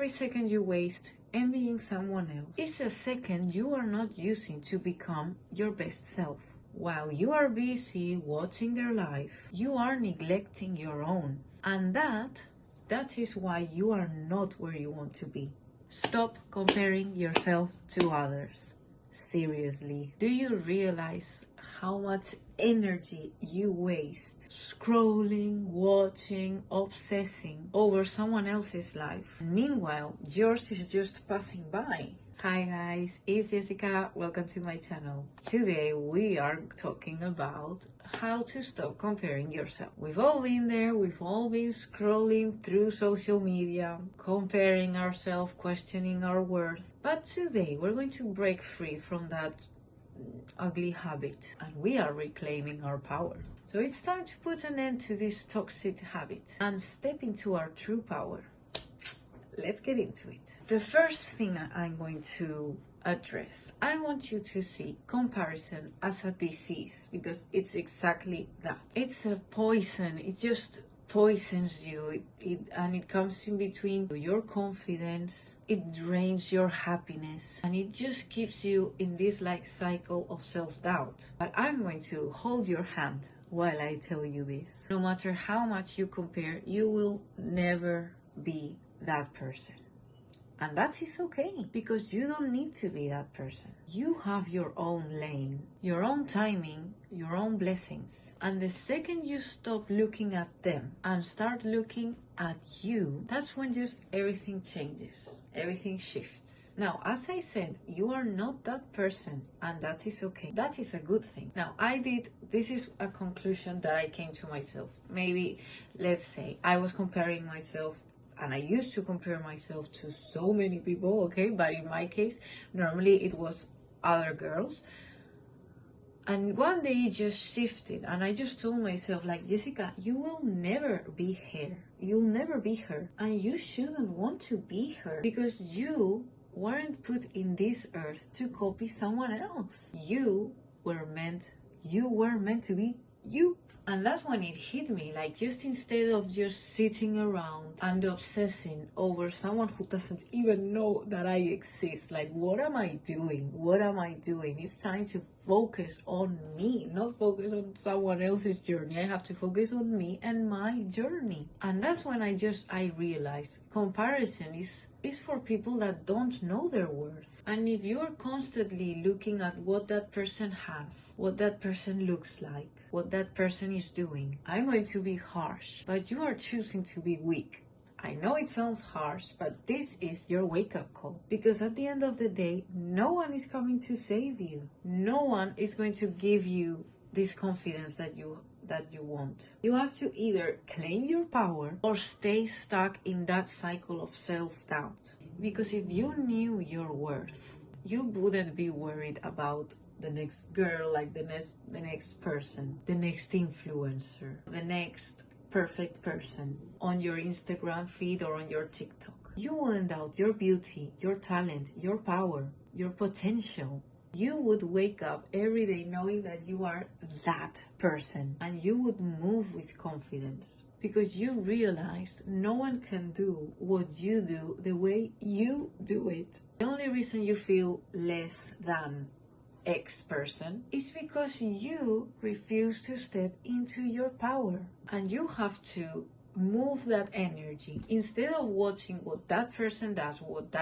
every second you waste envying someone else is a second you are not using to become your best self. While you are busy watching their life, you are neglecting your own. And that is why you are not where you want to be. Stop comparing yourself to others. Seriously, do you realize how much energy you waste scrolling, watching, obsessing over someone else's life? Meanwhile, yours is just passing by. Hi guys, it's Jessica. Welcome to my channel. Today we are talking about how to stop comparing yourself. We've all been there, we've all been scrolling through social media, comparing ourselves, questioning our worth. But today we're going to break free from that ugly habit and we are reclaiming our power. So it's time to put an end to this toxic habit and step into our true power. Let's get into it. The first thing I'm going to address, I want you to see comparison as a disease, because it's exactly that. It's a poison. It just poisons you, and it comes in between your confidence, it drains your happiness, and it just keeps you in this cycle of self-doubt. But I'm going to hold your hand while I tell you this. No matter how much you compare, you will never be that person. And that is okay, because you don't need to be that person. You have your own lane, your own timing, your own blessings. And the second you stop looking at them and start looking at you, that's when just everything changes, everything shifts. Now, as I said, you are not that person, and that is okay. That is a good thing. Now, this is a conclusion that I came to myself. Maybe, let's say, I was comparing myself, and I used to compare myself to so many people, okay? But in my case, normally it was other girls. And one day it just shifted, and I just told myself, Jessica, you will never be her. You'll never be her. And you shouldn't want to be her, because you weren't put in this earth to copy someone else. You were meant to be you. And that's when it hit me, just instead of just sitting around and obsessing over someone who doesn't even know that I exist, what am I doing? What am I doing? It's time to focus on me, not focus on someone else's journey. I have to focus on me and my journey. And that's when I realized comparison is for people that don't know their worth. And if you're constantly looking at what that person has, what that person looks like, what that person is doing, I'm going to be harsh, but you are choosing to be weak. I know it sounds harsh, but this is your wake-up call. Because at the end of the day, no one is coming to save you. No one is going to give you this confidence that you want. You have to either claim your power or stay stuck in that cycle of self-doubt. Because if you knew your worth, you wouldn't be worried about the next girl, the next person, the next influencer, the next perfect person on your Instagram feed or on your TikTok. You wouldn't doubt your beauty, your talent, your power, your potential. You would wake up every day knowing that you are that person, and you would move with confidence, because you realized no one can do what you do the way you do it. The only reason you feel less than X person is because you refuse to step into your power, and you have to move that energy. Instead of watching what that person does, what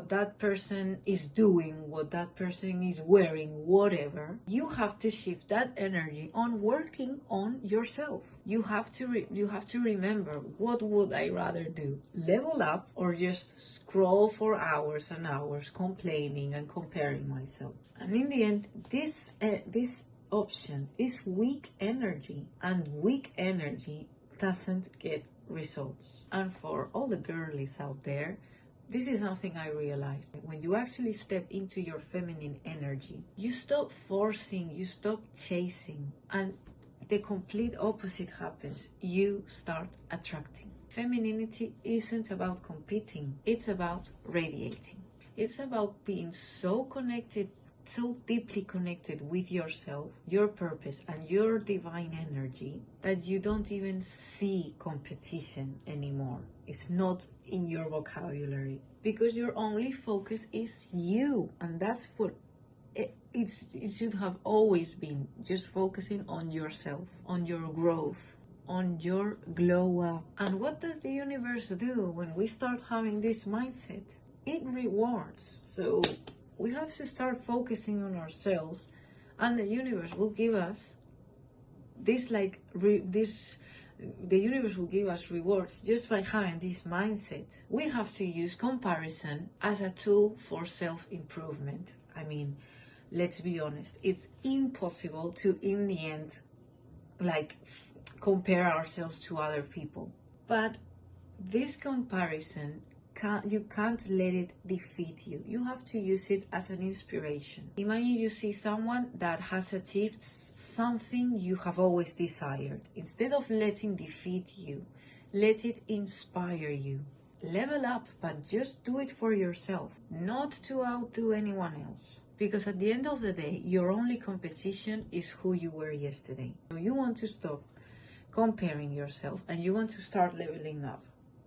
that person is doing, what that person is wearing, whatever, you have to shift that energy on working on yourself. You have to remember, what would I rather do? Level up or just scroll for hours and hours complaining and comparing myself? And in the end, this option is weak energy, and weak energy doesn't get results. And for all the girlies out there, this is something I realized. When you actually step into your feminine energy, you stop forcing, you stop chasing, and the complete opposite happens. You start attracting. Femininity isn't about competing, it's about radiating. It's about being so connected, so deeply connected with yourself, your purpose, and your divine energy that you don't even see competition anymore. It's not in your vocabulary, because your only focus is you, and that's what it should have always been. Just focusing on yourself, on your growth, on your glow up. And what does the universe do when we start having this mindset? It rewards. So we have to start focusing on ourselves, and the universe will give us this the universe will give us rewards just by having this mindset. We have to use comparison as a tool for self-improvement. I mean, let's be honest, it's impossible to, in the end, compare ourselves to other people. But this comparison, you can't let it defeat you. You have to use it as an inspiration. Imagine you see someone that has achieved something you have always desired. Instead of letting defeat you, let it inspire you. Level up, but just do it for yourself, not to outdo anyone else. Because at the end of the day, your only competition is who you were yesterday. So you want to stop comparing yourself and you want to start leveling up.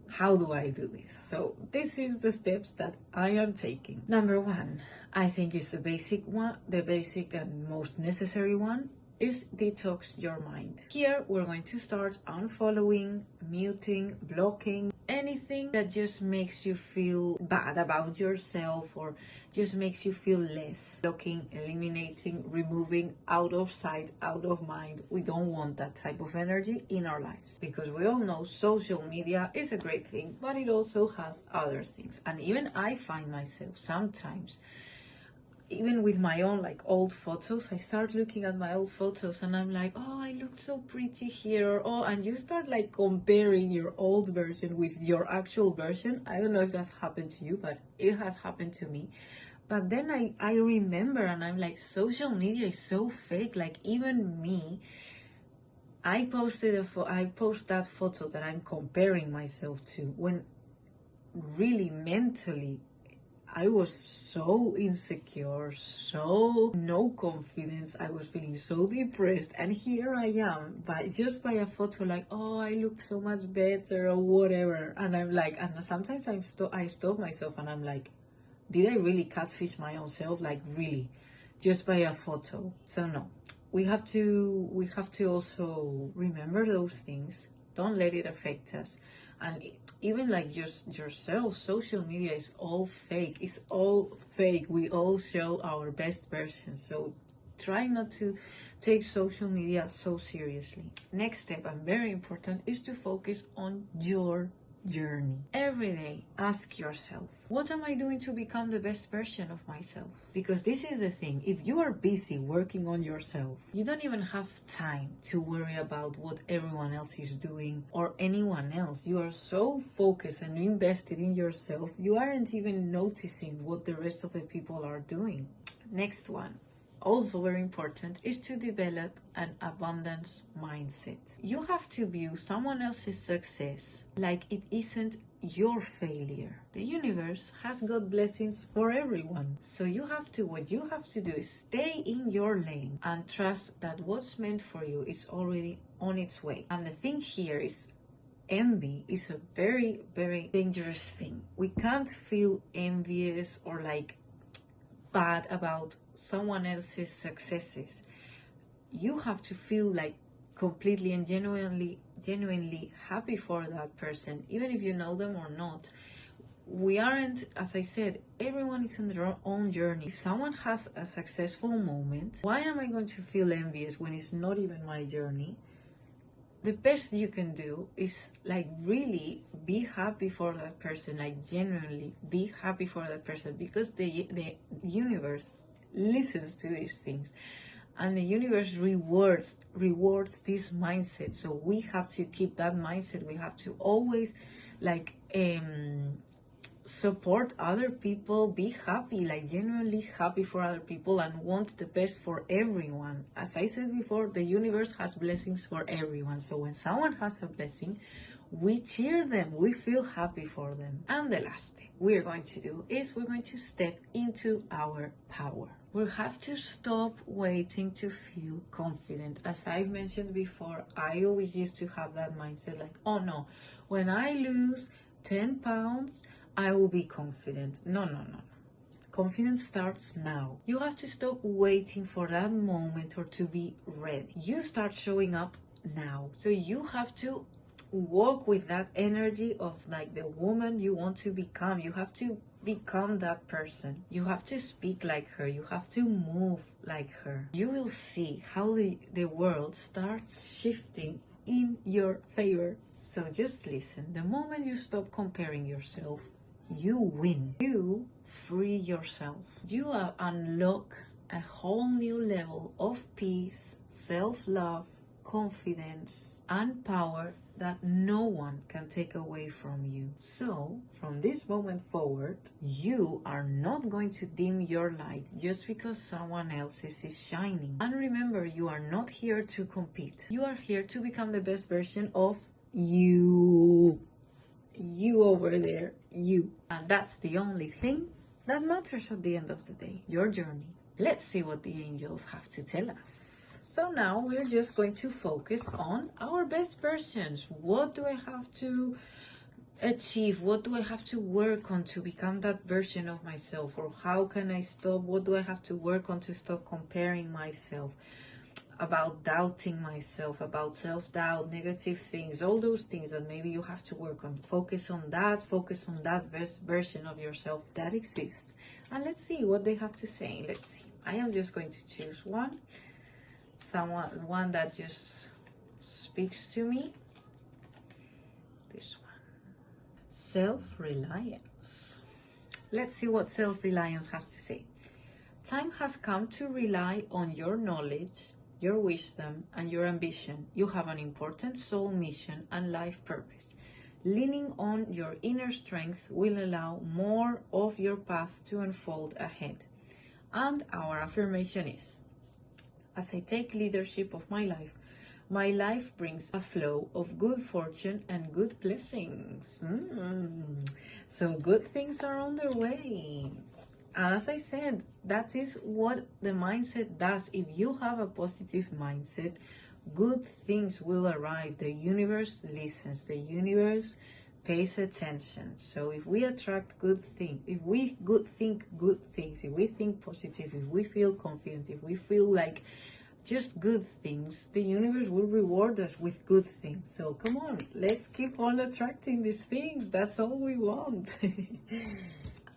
How do I do this? So this is the steps that I am taking. Number one, I think is the basic one, the basic and most necessary one, is detox your mind. Here we're going to start unfollowing, muting, blocking anything that just makes you feel bad about yourself or just makes you feel less. Blocking, eliminating, removing, out of sight, out of mind. We don't want that type of energy in our lives, because we all know social media is a great thing, but it also has other things. And even I find myself sometimes, even with my own old photos, I start looking at my old photos and I'm like, oh, I look so pretty here, or oh, and you start comparing your old version with your actual version. I don't know if that's happened to you, but it has happened to me. But then I remember and I'm like, social media is so fake. Even me, I post that photo that I'm comparing myself to, when really mentally I was so insecure, so no confidence. I was feeling so depressed. And here I am, just by a photo, oh, I looked so much better or whatever. And I'm like, and sometimes I stop myself and I'm like, did I really catfish my own self? Really, just by a photo? So no, we have to also remember those things. Don't let it affect us. And even just yourself, social media is all fake. It's all fake. We all show our best version. So try not to take social media so seriously. Next step, and very important, is to focus on your journey. Every day, ask yourself, what am I doing to become the best version of myself? Because this is the thing, if you are busy working on yourself, you don't even have time to worry about what everyone else is doing or anyone else. You are so focused and invested in yourself, you aren't even noticing what the rest of the people are doing. Next one, also very important, is to develop an abundance mindset. You have to view someone else's success like it isn't your failure. The universe has got blessings for everyone. So what you have to do is stay in your lane and trust that what's meant for you is already on its way. And the thing here is, envy is a very, very dangerous thing. We can't feel envious or bad about someone else's successes. You have to feel completely and genuinely happy for that person, even if you know them or not. We aren't, as I said, everyone is on their own journey. If someone has a successful moment, why am I going to feel envious when it's not even my journey? The best you can do is really be happy for that person, genuinely be happy for that person, because the universe listens to these things, and the universe rewards this mindset. So we have to keep that mindset. We have to always support other people, be happy, genuinely happy for other people, and want the best for everyone. As I said before, the universe has blessings for everyone. So when someone has a blessing, we cheer them, we feel happy for them. And the last thing we're going to do is we're going to step into our power. We have to stop waiting to feel confident. As I've mentioned before, I always used to have that mindset oh no, when I lose, 10 pounds, I will be confident. No, no, no. Confidence starts now. You have to stop waiting for that moment or to be ready. You start showing up now. So you have to walk with that energy of like the woman you want to become. You have to become that person. You have to speak like her. You have to move like her. You will see how the world starts shifting in your favor. So just listen. The moment you stop comparing yourself, you win. You free yourself. You unlock a whole new level of peace, self-love, confidence, and power that no one can take away from you. So, from this moment forward, you are not going to dim your light just because someone else's is shining. And remember, you are not here to compete. You are here to become the best version of you. You over there, you. And that's the only thing that matters at the end of the day, your journey. Let's see what the angels have to tell us. So now we're just going to focus on our best versions. What do I have to achieve? What do I have to work on to become that version of myself? Or how can I stop? What do I have to work on to stop comparing myself? About doubting myself, about self-doubt, negative things, all those things that maybe you have to work on. Focus on that best version of yourself that exists. And let's see what they have to say. Let's see. I am just going to choose one that just speaks to me. This one. Self-reliance. Let's see what self-reliance has to say. Time has come to rely on your knowledge, your wisdom, and your ambition. You have an important soul mission and life purpose. Leaning on your inner strength will allow more of your path to unfold ahead. And our affirmation is, as I take leadership of my life brings a flow of good fortune and good blessings. So good things are on their way. As I said, that is what the mindset does. If you have a positive mindset, good things will arrive. The universe listens. The universe pays attention. So if we attract good things, if we think good things, if we think positive, if we feel confident, if we feel like just good things, the universe will reward us with good things. So come on, let's keep on attracting these things. That's all we want.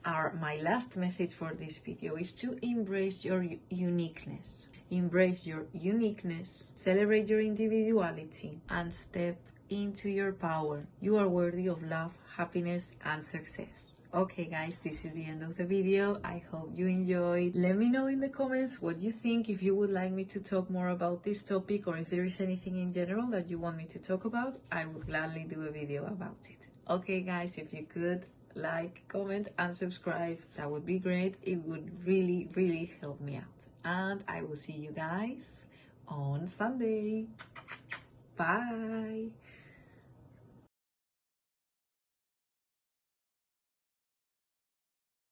My last message for this video is to embrace your uniqueness. Embrace your uniqueness, celebrate your individuality, and step into your power. You are worthy of love, happiness, and success. Okay guys, this is the end of the video. I hope you enjoyed. Let me know in the comments what you think, if you would like me to talk more about this topic, or if there is anything in general that you want me to talk about. I would gladly do a video about it. Okay guys, if you could like, comment, and subscribe, that would be great. It would really, really help me out. And I will see you guys on Sunday. Bye.